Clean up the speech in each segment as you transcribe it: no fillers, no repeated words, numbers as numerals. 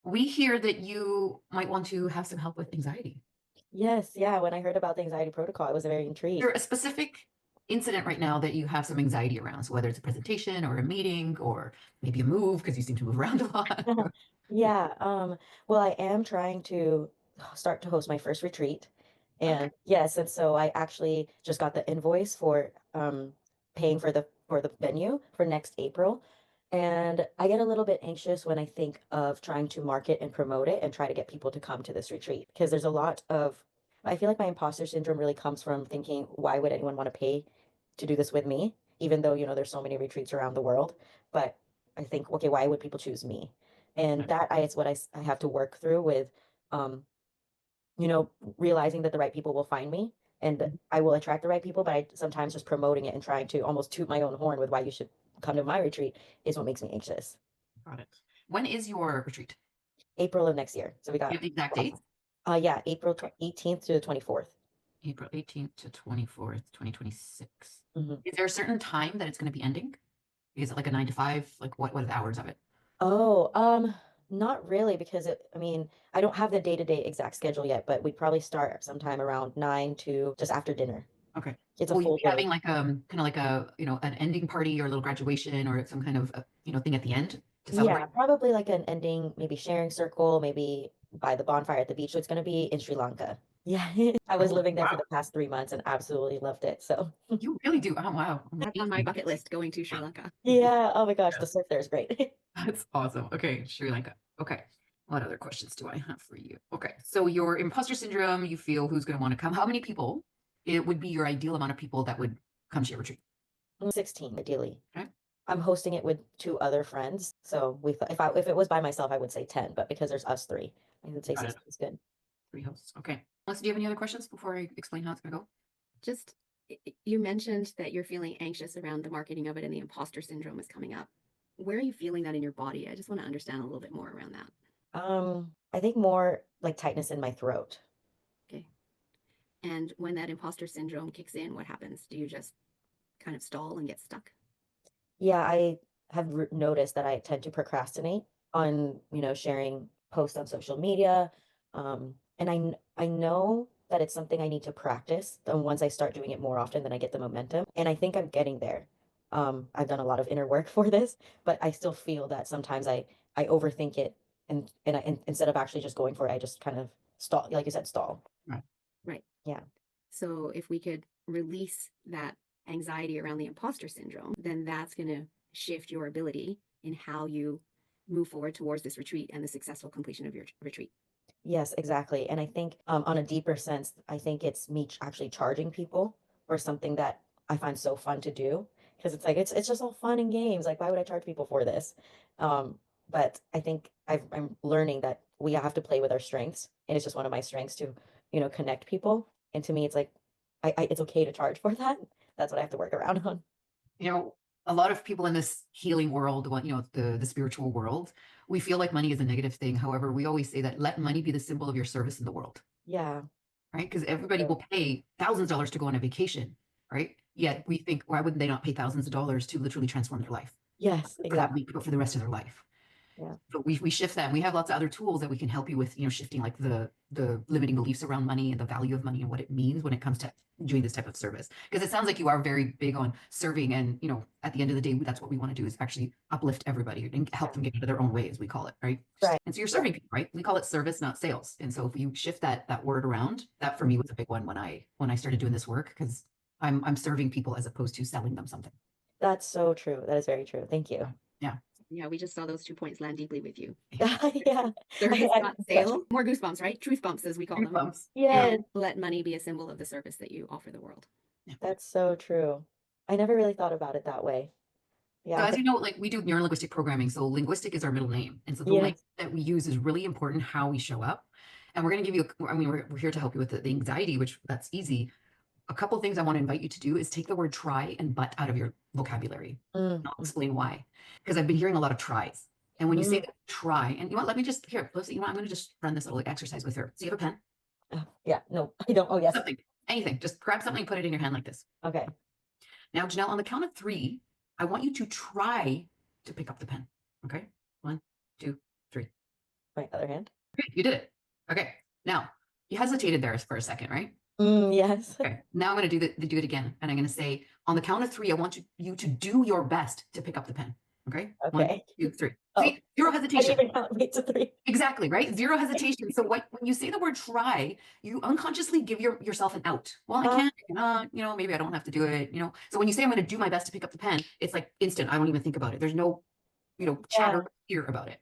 We hear that you might want to have some help with anxiety. Yes, yeah. When I heard about the anxiety protocol, I was very Is there intrigued. a specific incident right now that you have some anxiety around? So whether it's a presentation or a meeting or maybe a move because you seem to move around a lot. Yeah, well, I am trying to start to host my first retreat. Okay. And yes, and so I actually just got the invoice for paying for the venue for next April. And I get a little bit anxious when I think of trying to market and promote it and try to get people to come to this retreat because there's a lot of I feel like my imposter syndrome really comes from thinking, why would anyone want to pay to do this with me? Even though, there's so many retreats around the world. But I think, okay, why would people choose me? And is what I have to work through with, um, realizing that the right people will find me and I will attract the right people, but I sometimes just promoting it and trying to almost toot my own horn with why you should come to my retreat is what makes me anxious. Got it. When is your retreat? April of next year. So we You got, have the exact date? yeah, April 18th to the 24th. April 18th to 24th, 2026. Mhm. Is there a certain time that it's going to be ending? Is it like a 9 to 5? Like what are the hours of it? Oh, not really because I mean, I don't have the day-to-day exact schedule yet, but we probably start sometime around 9 to just after dinner. Okay. It's a Will you full be day. having like kind of like a, an ending party or a little graduation or some kind of, thing at the end to celebrate? Yeah, probably like an ending, maybe sharing circle, maybe by the bonfire at the beach. So it's going to be in Sri Lanka. Yeah, I was Oh, living there for wow. the past 3 months and absolutely loved it. So, You really do. Oh, wow. That's on my bucket list, going to Sri Lanka. yeah, oh my gosh, the Yes. surf there is great. That's awesome. Okay, Sri Lanka. Okay. What other questions do I have for you? Okay. So your imposter syndrome, you feel who's going to want to come. How many people? It would be your ideal amount of people that would come to your retreat. 16, ideally. Okay. I'm hosting it with two other friends. So we thought if it was by myself, I would say 10, but because there's us three, I would say Got it. 16 is good. 3 hosts. Okay. Melissa, do you have any other questions before I explain how it's going to go? Just you mentioned that you're feeling anxious around the marketing of it and the imposter syndrome is coming up. Where are you feeling that in your body? I just want to understand a little bit more around that. I think more like tightness in my throat. Okay. And when that imposter syndrome kicks in, what happens? Do you just kind of stall and get stuck? Yeah, I have noticed that I tend to procrastinate on, sharing posts on social media. And I know that it's something I need to practice. And once I start doing it more often, then I get the momentum. And I think I'm getting there. I've done a lot of inner work for this, but I still feel that sometimes I overthink it and instead of actually just going for it, I just kind of stall, like you said, stall. Right. Right. Yeah. So if we could release that anxiety around the imposter syndrome, then that's going to shift your ability in how you move forward towards this retreat and the successful completion of your retreat. Yes, exactly. And I think on a deeper sense, I think it's me actually charging people for something that I find so fun to do because it's like it's just all fun and games. Like, why would I charge people for this? But I think I'm learning that we have to play with our strengths, and it's just one of my strengths to, connect people. And to me, it's like it's okay to charge for that. That's what I have to work around on. You know, a lot of people in this healing world, the spiritual world, we feel like money is a negative thing. However, we always say that let money be the symbol of your service in the world, Yeah. right? Because everybody will pay thousands of dollars to go on a vacation, right? Yet we think, why wouldn't they not pay thousands of dollars to literally transform their life Yes, for that exactly. week, but for the rest of their life? Yeah. But we shift that. We have lots of other tools that we can help you with, shifting like the limiting beliefs around money and the value of money and what it means when it comes to doing this type of service. Because it sounds like you are very big on serving, and at the end of the day, that's what we want to do is actually uplift everybody and help them get out of their own way, as we call it, right? Right. And so you're serving people, right? We call it service, not sales. And so if you shift that word around, that for me was a big one when I started doing this work because I'm serving people as opposed to selling them something. That's so true. That is very true. Thank Yeah. you. Yeah. Yeah, we just saw those 2 points land deeply with you. Yeah. Service, I not got sale. More goosebumps, right? Truth bumps, as we call them. Goosebumps. Yeah. Yes, And let money be a symbol of the service that you offer the world. Yeah. that's so true. I never really thought about it that way. So Yeah, as you know, like we do neurolinguistic programming, so linguistic is our middle name. And so the language yes. that we use is really important how we show up. And we're going to give you, I mean, we're here to help you with the anxiety, which that's easy. A couple of things I want to invite you to do is take the word try and but out of your vocabulary. Mm, And I'll mm, explain why. Because I've been hearing a lot of tries. And when you say mm. that try, and let me just here, let's, I'm going to just run this little exercise with her. So you have a pen, Yeah, no, I don't. Oh, yes. something, anything, just grab something and put it in your hand like this. Okay. Now, Janelle, on the count of three, I want you to try to pick up the pen. Okay. 1, 2, 3. my other hand. Okay, you did it. Okay. Now you hesitated there for a second, right? Yes. Okay. Now I'm going to do it again. And I'm going to say, on the count of three, I want you to do your best to pick up the pen. Okay. One, Okay. two, three. Oh, See, zero I didn't hesitation. even count. Wait to 3. Exactly, right? Zero hesitation. So when you say the word try, you unconsciously give yourself an out. Well, I can't, maybe I don't have to do it, So when you say I'm going to do my best to pick up the pen, it's like instant. I don't even think about it. There's no, chatter here about it,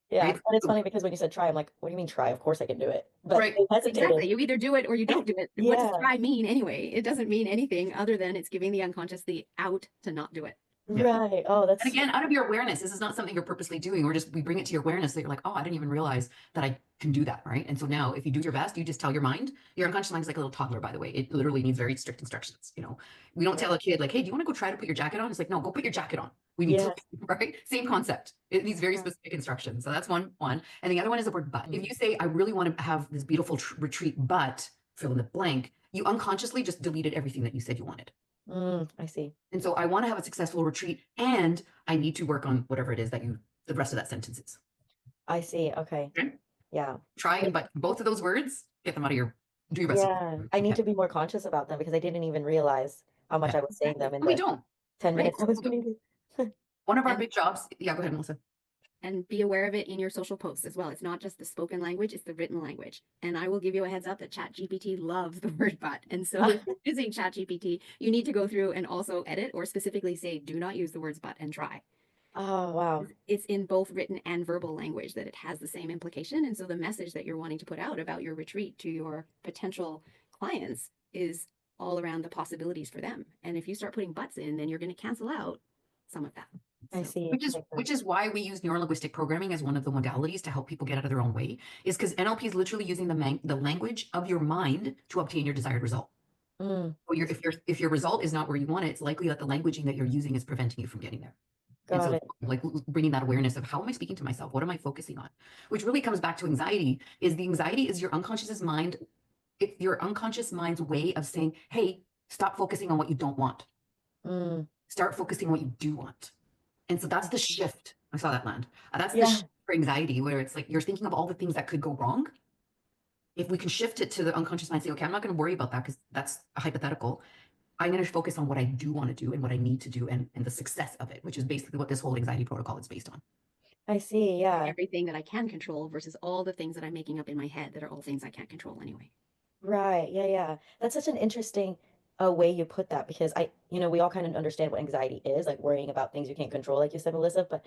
Yeah. right? And it's So- funny because when you said try, I'm like, what do you mean try? Of course I can do it. But Right. they hesitated. Exactly. You either do it or you don't do it. What does Yeah. try mean anyway? It doesn't mean anything other than it's giving the unconscious the out to not do it. Yeah. Right. Oh, that's And again, out of your awareness, this is not something you're purposely doing. We bring it to your awareness that you're like, oh, I didn't even realize that I can do that, right? And so now if you do your best, you just tell your mind, your unconscious mind is like a little toddler, by the way. It literally needs very strict instructions. We don't tell a kid like, hey, do you want to go try to put your jacket on? It's like, no, go put your jacket on. We need to, right? Same concept. It needs very specific instructions. So that's one. And the other one is the word but. If you say, I really want to have this beautiful retreat, but fill in the blank, you unconsciously just deleted everything that you said you wanted. I see. And so I want to have a successful retreat and I need to work on whatever it is that the rest of that sentence is. I see. Okay. Okay. Yeah. Try and but both of those words, get them out of do your best. Yeah. I need to be more conscious about them because I didn't even realize how much I was saying them in We the don't. 10 right? minutes I was reading. One of our big jobs. Yeah, go ahead, Melissa. And be aware of it in your social posts as well. It's not just the spoken language, it's the written language. And I will give you a heads up that ChatGPT loves the word but. And so if you're using ChatGPT, you need to go through and also edit or specifically say, do not use the words but and try. Oh, wow. It's in both written and verbal language that it has the same implication. And so the message that you're wanting to put out about your retreat to your potential clients is all around the possibilities for them. And if you start putting buts in, then you're going to cancel out some of that. I see. Which is why we use neurolinguistic programming as one of the modalities to help people get out of their own way, is because NLP is literally using the language of your mind to obtain your desired result. So if your result is not where you want it, it's likely that the languaging that you're using is preventing you from getting there. Got it. Like bringing that awareness of how am I speaking to myself? What am I focusing on? Which really comes back to anxiety. The anxiety is your unconscious mind. It's your unconscious mind's way of saying, hey, stop focusing on what you don't want. Start focusing on what you do want. And so that's the shift. I saw that land. That's the shift for anxiety, where it's like you're thinking of all the things that could go wrong. If we can shift it to the unconscious mind, say, okay, I'm not going to worry about that because that's a hypothetical. I'm going to focus on what I do want to do and what I need to do and the success of it, which is basically what this whole anxiety protocol is based on. I see. Yeah. Everything that I can control versus all the things that I'm making up in my head that are all things I can't control anyway. Right. Yeah. Yeah. That's such an interesting way you put that because we all kind of understand what anxiety is, like worrying about things you can't control, like you said, Melissa, but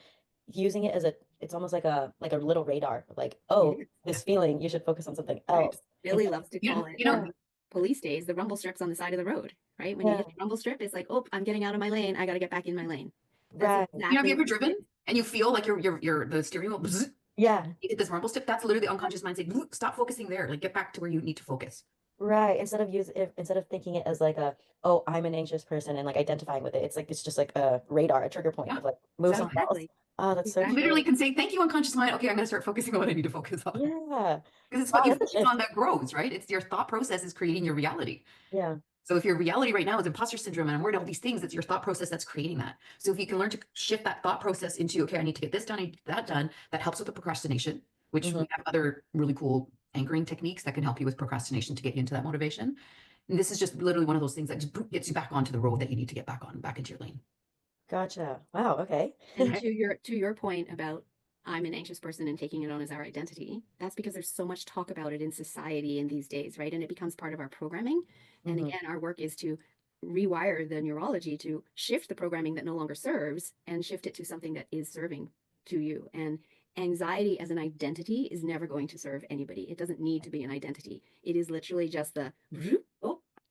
using it it's almost like a little radar, like, oh, this feeling, you should focus on something else. Billy loves to call it, police days, the rumble strips on the side of the road, right? When you hit the rumble strip, it's like, oh, I'm getting out of my lane. I got to get back in my lane. Right. Exactly have you ever driven and you feel like the steering wheel, bzz, yeah, you get this rumble strip? That's literally the unconscious mind saying, stop focusing there. Like get back to where you need to focus. Right. Instead of thinking it as like oh, I'm an anxious person and like identifying with it, it's just like a radar, a trigger point of like move something else. Oh, that's so You literally can say, thank you, unconscious mind. Okay, I'm going to start focusing on what I need to focus on. Yeah. Because it's what you focus on that grows, right? It's your thought process is creating your reality. Yeah. So if your reality right now is imposter syndrome and I'm worried about all these things, it's your thought process that's creating that. So if you can learn to shift that thought process into, okay, I need to get this done, I need to get that done, that helps with the procrastination, which we have other really cool anchoring techniques that can help you with procrastination to get you into that motivation. And this is just literally one of those things that just gets you back onto the road that you need to get back on, back into your lane. Gotcha. Wow. Okay. And to your point about I'm an anxious person and taking it on as our identity, that's because there's so much talk about it in society in these days, right? And it becomes part of our programming. And again, our work is to rewire the neurology to shift the programming that no longer serves and shift it to something that is serving to you. And anxiety as an identity is never going to serve anybody. It doesn't need to be an identity. It is literally just the,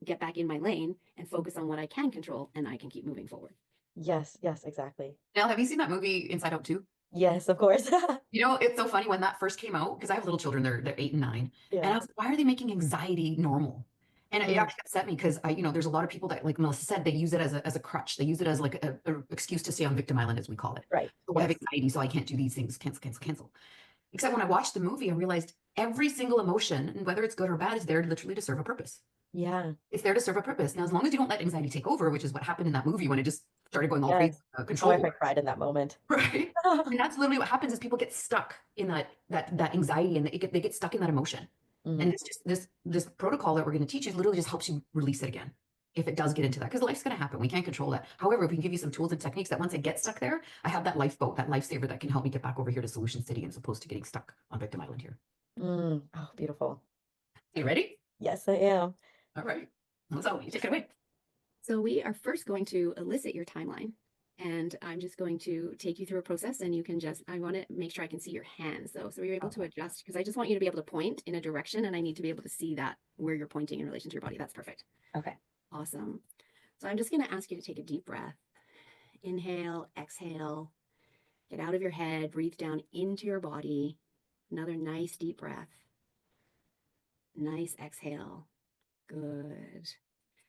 get back in my lane and focus on what I can control and I can keep moving forward. Yes, exactly. Now, have you seen that movie Inside Out 2? Yes, of course. It's so funny when that first came out, because I have little children, they're 8 and 9. Yeah. And I was like, why are they making anxiety normal? And it actually upset me because there's a lot of people that, like Melissa said, they use it as a crutch. They use it as like a excuse to stay on victim island, as we call it. Right. So I have anxiety, so I can't do these things. Cancel. Except when I watched the movie, I realized every single emotion, and whether it's good or bad, is there literally to serve a purpose. Yeah. It's there to serve a purpose. Now, as long as you don't let anxiety take over, which is what happened in that movie when it just started going all crazy, Yes. Oh, control I war, cried in that moment. right? And that's literally what happens is people get stuck in that anxiety and they get stuck in that emotion. And Mm. it's just this protocol that we're going to teach you literally just helps you release it again. If it does get into that, because life's going to happen. We can't control that. However, we can give you some tools and techniques that once I get stuck there, I have that lifeboat, that lifesaver that can help me get back over here to Solution City as opposed to getting stuck on Victim Island here. Mm. Oh, beautiful. You ready? Yes, I am. All right. So you take it away. So we are first going to elicit your timeline. And I'm just going to take you through a process and you can just, I want to make sure I can see your hands though. So you're able to adjust because I just want you to be able to point in a direction and I need to be able to see that where you're pointing in relation to your body. That's perfect. Okay. Awesome. So I'm just going to ask you to take a deep breath. Inhale, exhale, get out of your head, breathe down into your body. Another nice deep breath. Nice exhale. Good.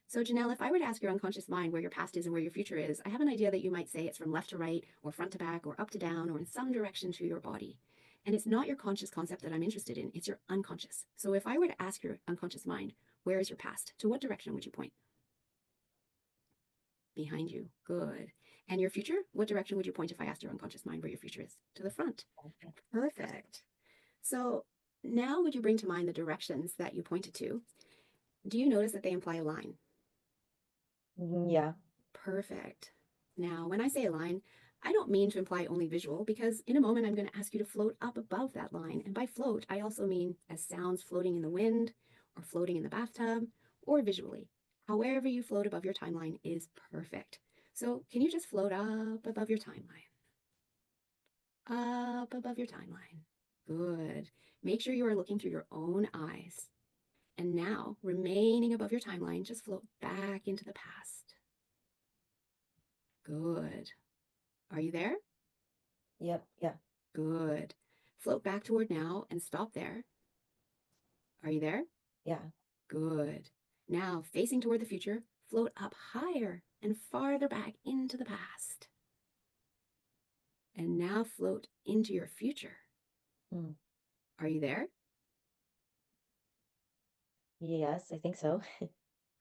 So Janelle, if I were to ask your unconscious mind where your past is and where your future is, I have an idea that you might say it's from left to right or front to back or up to down or in some direction to your body. And it's not your conscious concept that I'm interested in, it's your unconscious. So if I were to ask your unconscious mind, where is your past? To what direction would you point? Behind you. Good. And your future? What direction would you point if I asked your unconscious mind where your future is? To the front. Okay. Perfect. So now would you bring to mind the directions that you pointed to? Do you notice that they imply a line? Yeah. Perfect. Now, when I say a line, I don't mean to imply only visual because in a moment I'm going to ask you to float up above that line. And by float, I also mean as sounds floating in the wind or floating in the bathtub or visually. However you float above your timeline is perfect. So can you just float up above your timeline? Up above your timeline. Good. Make sure you are looking through your own eyes. And now, remaining above your timeline, just float back into the past. Good. Are you there? Yep. Yeah. Good. Float back toward now and stop there. Are you there? Yeah. Good. Now, facing toward the future, float up higher and farther back into the past. And now float into your future. Mm. Are you there? Yes, I think so.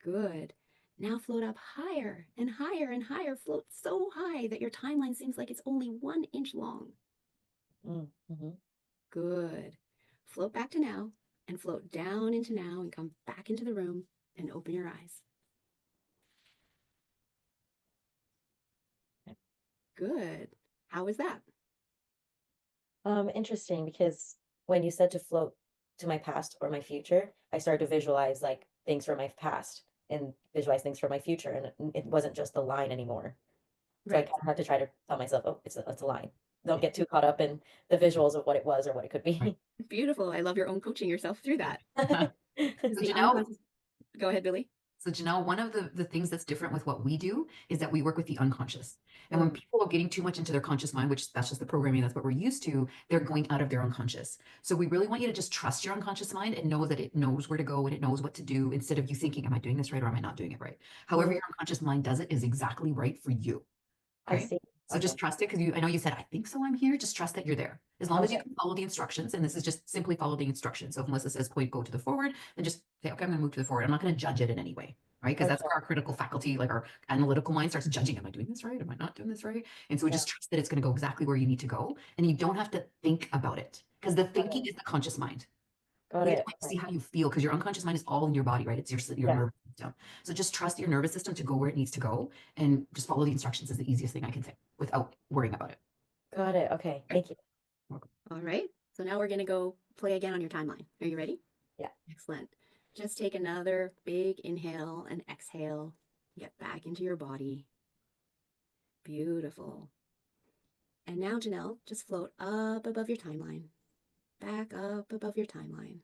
Good. Now float up higher and higher and higher. Float so high that your timeline seems like it's only 1 inch long. Mm-hmm. Good. Float back to now and float down into now and come back into the room and open your eyes. Good. How was that? Interesting because when you said to float to my past or my future, I started to visualize like things from my past and visualize things from my future, and it wasn't just a line anymore. So I Right. kind of had to try to tell myself, oh, it's a line. Don't get too caught up in the visuals of what it was or what it could Right. be. Beautiful. I love your own coaching yourself through that. Because So the Janelle, unconscious. Go ahead, Billy. So Janelle, one of the things that's different with what we do is that we work with the unconscious. And when Mm. people are getting too much into their conscious mind, which that's just the programming, that's what we're used to, they're going out of their unconscious. So we really want you to just trust your unconscious mind and know that it knows where to go and it knows what to do instead of you thinking, am I doing this right or am I not doing it right? However, Mm. your unconscious mind does it is exactly right for you. I Okay. see. So Okay. just trust it because I know you said, I think so, I'm here. Just trust that you're there. As long as you Okay. can follow the instructions, and this is just simply follow the instructions. So if Melissa says point, go to the forward, then just say, okay, I'm going to move to the forward. I'm not going to judge it in any way, right? Because that's Okay. where our critical faculty, like our analytical mind starts judging, am I doing this right? Am I not doing this right? And so we Yeah. just trust that it's going to go exactly where you need to go. And you don't have to think about it because the thinking Okay. is the conscious mind. Got You get it. to Okay. see how you feel because your unconscious mind is all in your body, right? It's your Yeah. nervous system. So just trust your nervous system to go where it needs to go and just follow the instructions is the easiest thing I can say without worrying about it. Got it. Okay. Okay? Thank you. All right. So now we're going to go play again on your timeline. Are you ready? Yeah. Excellent. Just take another big inhale and exhale. Get back into your body. Beautiful. And now, Janelle, just float up above your timeline. Back up above your timeline.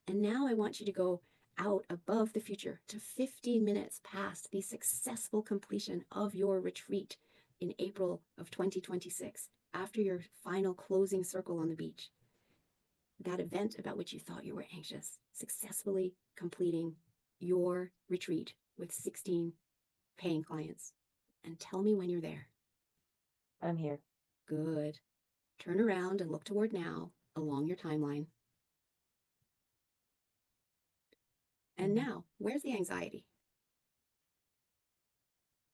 And now I want you to go out above the future to 15 minutes past the successful completion of your retreat in April of 2026, after your final closing circle on the beach. That event about which you thought you were anxious, successfully completing your retreat with 16 paying clients. And tell me when you're there. I'm here. Good. Turn around and look toward now along your timeline. And Mhm. now, where's the anxiety?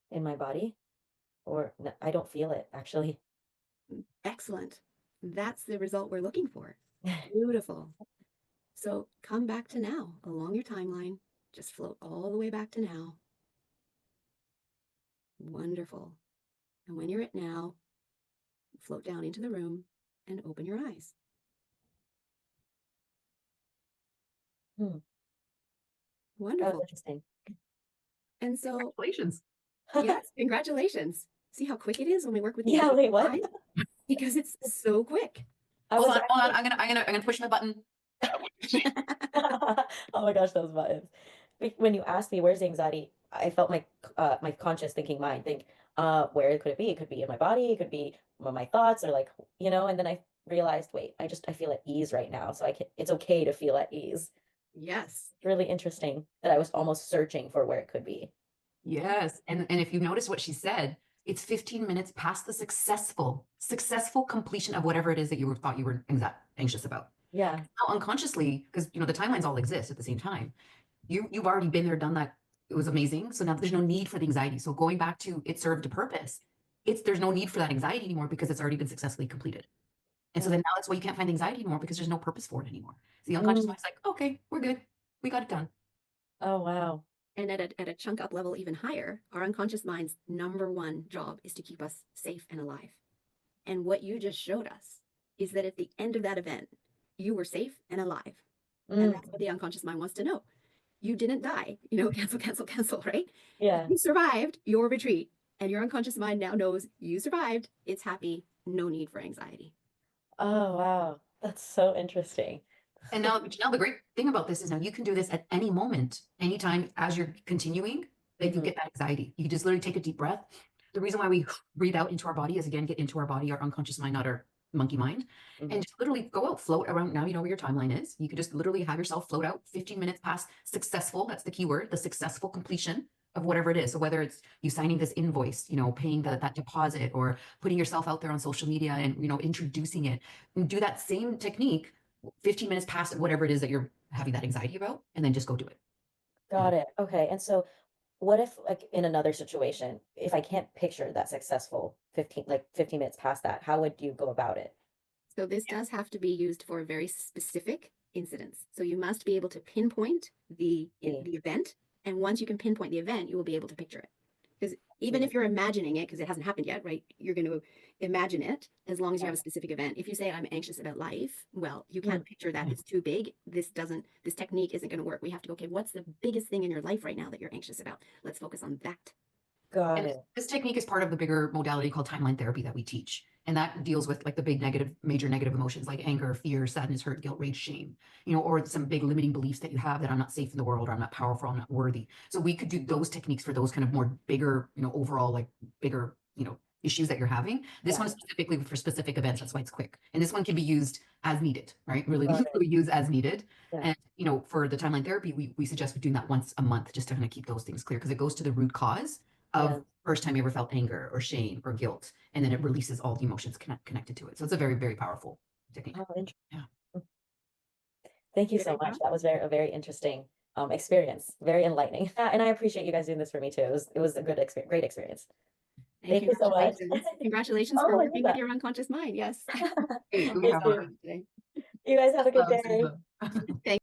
In my body, or I don't feel it actually. Excellent. That's the result we're looking for. Beautiful. So come back to now along your timeline. Just float all the way back to now. Wonderful. And when you're at now, float down into the room and open your eyes. Hmm. That was Wonderful. interesting. And so, Congratulations. yes, congratulations. See how quick it is when we work with the Yeah, wait, what? mind? Because it's so quick. I Hold was on, hold on. I'm gonna push my button. oh my gosh, those buttons. When you asked me where's the anxiety, I felt my conscious thinking mind think, where could it be? It could be in my body, it could be my thoughts, or like, and then I realized, wait, I feel at ease right now. So it's okay to feel at ease. Yes. Really interesting that I was almost searching for where it could be. Yes. And if you notice what she said, it's 15 minutes past the successful completion of whatever it is that thought you were anxious about. Yeah. Now, unconsciously, because the timelines all exist at the same time. You've already been there, done that. It was amazing. So now there's no need for the anxiety. So going back to it served a purpose. There's no need for that anxiety anymore because it's already been successfully completed. And so then now that's why you can't find anxiety anymore because there's no purpose for it anymore. So the unconscious Mm. mind's like, okay, we're good. We got it done. Oh, wow. And at a chunk up level even higher, our unconscious mind's number one job is to keep us safe and alive. And what you just showed us is that at the end of that event, you were safe and alive. And Mm. that's what the unconscious mind wants to know. You didn't die, cancel, right? Yeah. You survived your retreat, and your unconscious mind now knows you survived. It's happy, no need for anxiety. Oh, wow. That's so interesting. And now, the great thing about this is now you can do this at any moment, anytime as you're continuing, that you Mhm. get that anxiety. You can just literally take a deep breath. The reason why we breathe out into our body is again, get into our body, our unconscious mind, not our monkey mind, Mhm. and just literally go out, float around. Now you know where your timeline is. You can just literally have yourself float out 15 minutes past successful. That's the key word, the successful completion of whatever it is. So whether it's you signing this invoice, paying that deposit, or putting yourself out there on social media and, introducing it, and do that same technique 15 minutes past whatever it is that you're having that anxiety about, and then just go do it. Got it. Okay. And so what if like in another situation, if I can't picture that successful 15 minutes past that, how would you go about it? So this does have to be used for very specific incidents. So you must be able to pinpoint the event. And once you can pinpoint the event, you will be able to picture it. Because even if you're imagining it, because it hasn't happened yet, right? You're going to imagine it as long as you have a specific event. If you say, I'm anxious about life, well, you can't picture that. It's too big. This technique isn't going to work. We have to go, okay, what's the biggest thing in your life right now that you're anxious about? Let's focus on that. Got And it. this technique is part of the bigger modality called timeline therapy that we teach. And that deals with like the big major negative emotions like anger, fear, sadness, hurt, guilt, rage, shame, or some big limiting beliefs that you have that I'm not safe in the world, or I'm not powerful, I'm not worthy. So we could do those techniques for those kind of more bigger, overall like bigger, issues that you're having. This one is specifically for specific events. That's why it's quick. And this one can be used as needed, right? Really, really use as needed. Yeah. And, for the timeline therapy, we suggest doing that once a month just to kind of keep those things clear because it goes to the root cause of first time you ever felt anger or shame or guilt, and then it releases all the emotions connected to it. So it's a very, very powerful technique. Oh, interesting. Yeah. Thank you so much. That was a very interesting experience, very enlightening. And I appreciate you guys doing this for me too. It was a good experience, great experience. Thank you so much. Congratulations Oh, for I love working with that. your unconscious mind. Yes. Hey, Thank you. You guys have a good day. Awesome. Thank